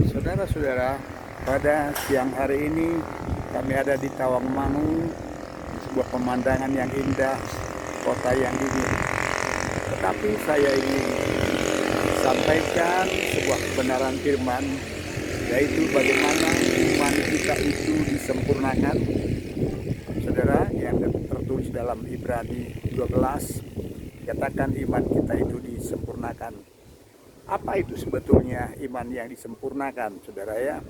Saudara-saudara, pada siang hari ini kami ada di Tawangmangu, sebuah pemandangan yang indah, kota yang dingin. Tetapi saya ingin sampaikan sebuah kebenaran firman, yaitu bagaimana iman kita itu disempurnakan. Saudara, yang tertulis dalam Ibrani 12, katakan iman kita itu disempurnakan. Apa itu sebetulnya iman yang disempurnakan, saudara ya?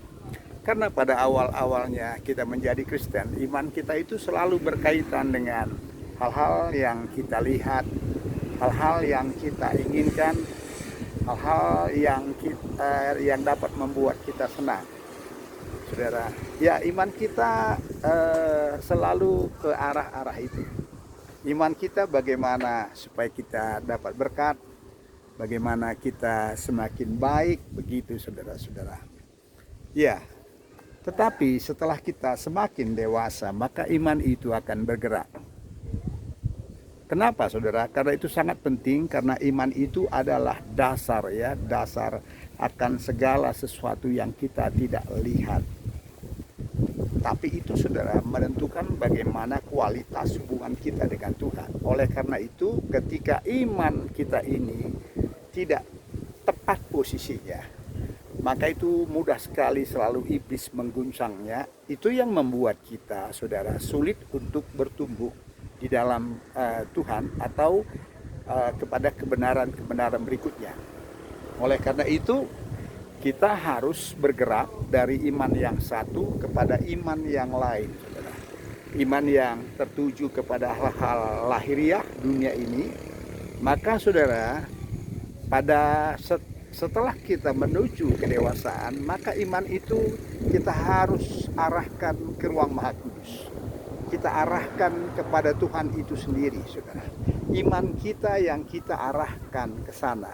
Karena pada awal-awalnya kita menjadi Kristen, iman kita itu selalu berkaitan dengan hal-hal yang kita lihat, hal-hal yang kita inginkan, hal-hal yang dapat membuat kita senang, saudara. Ya, iman kita selalu ke arah-arah itu. Iman kita bagaimana supaya kita dapat berkat, bagaimana kita semakin baik, begitu saudara-saudara. Ya, tetapi setelah kita semakin dewasa, maka iman itu akan bergerak. Kenapa saudara? Karena itu sangat penting, karena iman itu adalah dasar ya, dasar akan segala sesuatu yang kita tidak lihat. Tapi itu saudara menentukan bagaimana kualitas hubungan kita dengan Tuhan. Oleh karena itu, ketika iman kita ini tidak tepat posisinya, maka itu mudah sekali selalu iblis mengguncangnya. Itu yang membuat kita, saudara, sulit untuk bertumbuh di dalam Tuhan atau kepada kebenaran-kebenaran berikutnya. Oleh karena itu, kita harus bergerak dari iman yang satu kepada iman yang lain, saudara. Iman yang tertuju kepada hal-hal lahiriah dunia ini. Maka saudara, setelah kita menuju kedewasaan, maka iman itu kita harus arahkan ke ruang Maha Kudus. Kita arahkan kepada Tuhan itu sendiri, saudara. Iman kita yang kita arahkan ke sana,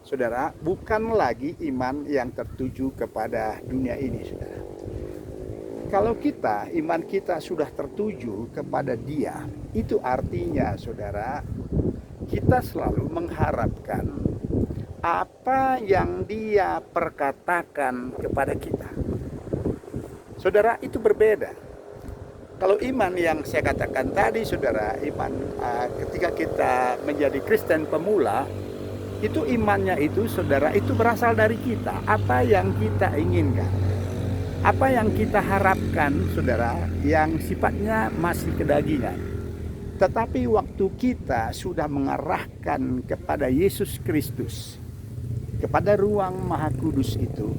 saudara, bukan lagi iman yang tertuju kepada dunia ini, saudara. Kalau iman kita sudah tertuju kepada Dia, itu artinya, saudara, kita selalu mengharapkan apa yang Dia perkatakan kepada kita. Saudara, itu berbeda. Kalau iman yang saya katakan tadi, saudara, iman ketika kita menjadi Kristen pemula, itu imannya itu, saudara, itu berasal dari kita. Apa yang kita inginkan, apa yang kita harapkan, saudara, yang sifatnya masih kedagingan. Tetapi waktu kita sudah mengarahkan kepada Yesus Kristus, kepada ruang Maha Kudus itu,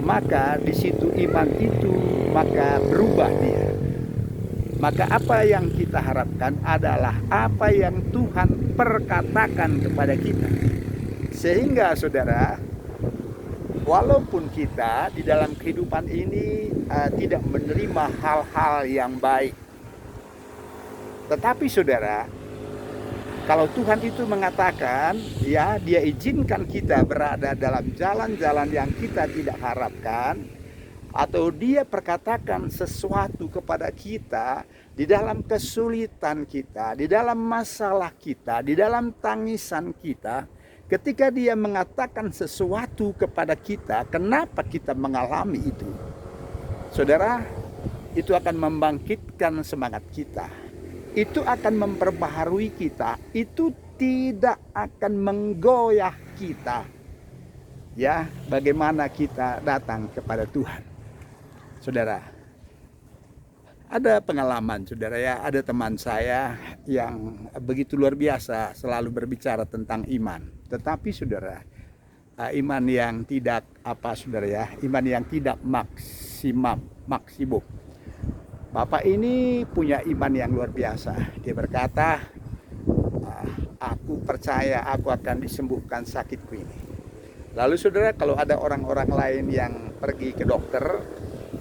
maka di situ iman itu maka berubah dia. Maka apa yang kita harapkan adalah apa yang Tuhan perkatakan kepada kita. Sehingga saudara, walaupun kita di dalam kehidupan ini tidak menerima hal-hal yang baik, tetapi saudara, kalau Tuhan itu mengatakan, ya, Dia izinkan kita berada dalam jalan-jalan yang kita tidak harapkan, atau Dia perkatakan sesuatu kepada kita di dalam kesulitan kita, di dalam masalah kita, di dalam tangisan kita, ketika Dia mengatakan sesuatu kepada kita, kenapa kita mengalami itu? Saudara, itu akan membangkitkan semangat kita. Itu akan memperbaharui kita, itu tidak akan menggoyah kita. Ya, bagaimana kita datang kepada Tuhan. Saudara, ada pengalaman, saudara ya, ada teman saya yang begitu luar biasa selalu berbicara tentang iman. Tetapi saudara, iman yang tidak saudara ya, iman yang tidak maksimum. Bapak ini punya iman yang luar biasa. Dia berkata, aku percaya aku akan disembuhkan sakitku ini. Lalu saudara, kalau ada orang-orang lain yang pergi ke dokter,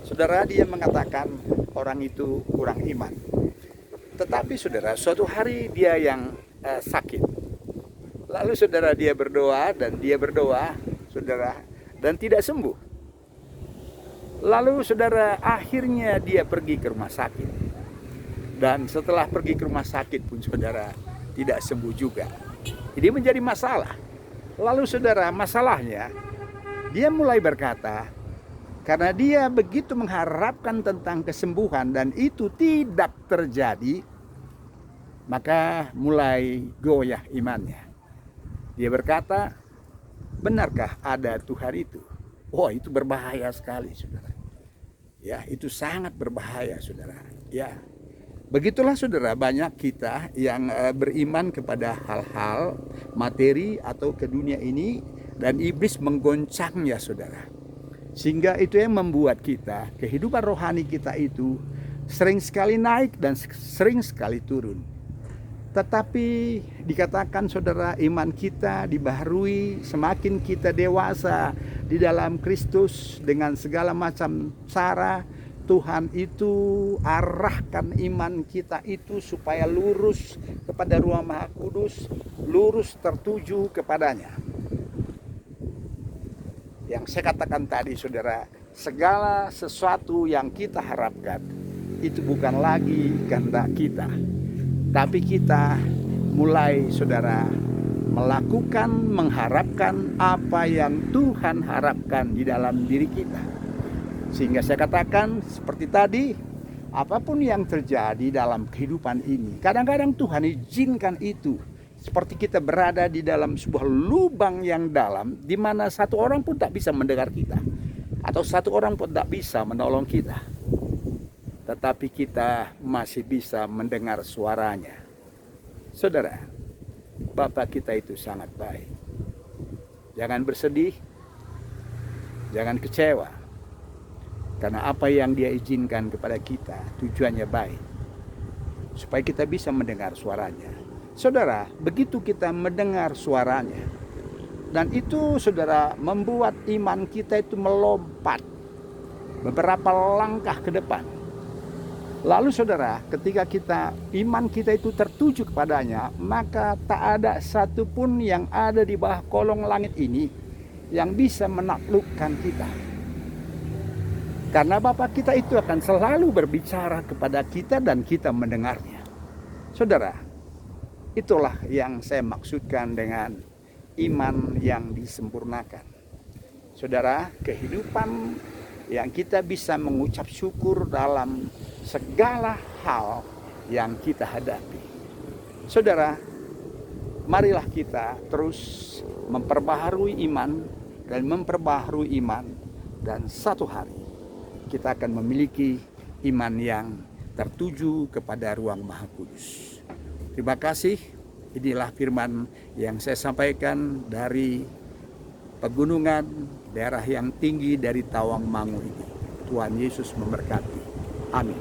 saudara, dia mengatakan orang itu kurang iman. Tetapi saudara, suatu hari dia yang sakit. Lalu saudara, dia berdoa, saudara, dan tidak sembuh. Lalu saudara, akhirnya dia pergi ke rumah sakit. Dan setelah pergi ke rumah sakit pun saudara, tidak sembuh juga. Jadi menjadi masalah. Lalu saudara, masalahnya Dia mulai berkata, karena dia begitu mengharapkan tentang kesembuhan dan itu tidak terjadi, maka mulai goyah imannya. Dia berkata, benarkah ada Tuhan itu? Oh, itu berbahaya sekali, saudara. Ya, itu sangat berbahaya, saudara. Ya, begitulah saudara, banyak kita yang beriman kepada hal-hal materi atau ke dunia ini, dan iblis menggoncangnya, saudara. Sehingga itu yang membuat kita, kehidupan rohani kita itu sering sekali naik dan sering sekali turun. Tetapi dikatakan saudara, iman kita dibaharui semakin kita dewasa di dalam Kristus dengan segala macam cara. Tuhan itu arahkan iman kita itu supaya lurus kepada Ruang Maha Kudus, lurus tertuju kepadanya. Yang saya katakan tadi saudara, segala sesuatu yang kita harapkan itu bukan lagi kehendak kita, tapi kita mulai saudara melakukan, mengharapkan apa yang Tuhan harapkan di dalam diri kita. Sehingga saya katakan seperti tadi, apapun yang terjadi dalam kehidupan ini, kadang-kadang Tuhan izinkan itu. Seperti kita berada di dalam sebuah lubang yang dalam, di mana satu orang pun tak bisa mendengar kita, atau satu orang pun tak bisa menolong kita. Tetapi kita masih bisa mendengar suaranya. Saudara, Bapa kita itu sangat baik. Jangan bersedih, jangan kecewa. Karena apa yang Dia izinkan kepada kita tujuannya baik, supaya kita bisa mendengar suaranya. Saudara, begitu kita mendengar suaranya, dan itu saudara membuat iman kita itu melompat beberapa langkah ke depan. Lalu saudara, ketika iman kita itu tertuju kepadanya, maka tak ada satupun yang ada di bawah kolong langit ini yang bisa menaklukkan kita. Karena Bapa kita itu akan selalu berbicara kepada kita dan kita mendengarnya. Saudara, itulah yang saya maksudkan dengan iman yang disempurnakan. Saudara, kehidupan yang kita bisa mengucap syukur dalam segala hal yang kita hadapi. Saudara, marilah kita terus memperbaharui iman dan satu hari kita akan memiliki iman yang tertuju kepada Ruang Maha Kudus. Terima kasih. Inilah firman yang saya sampaikan dari pegunungan daerah yang tinggi dari Tawangmangu ini. Tuhan Yesus memberkati. Amin.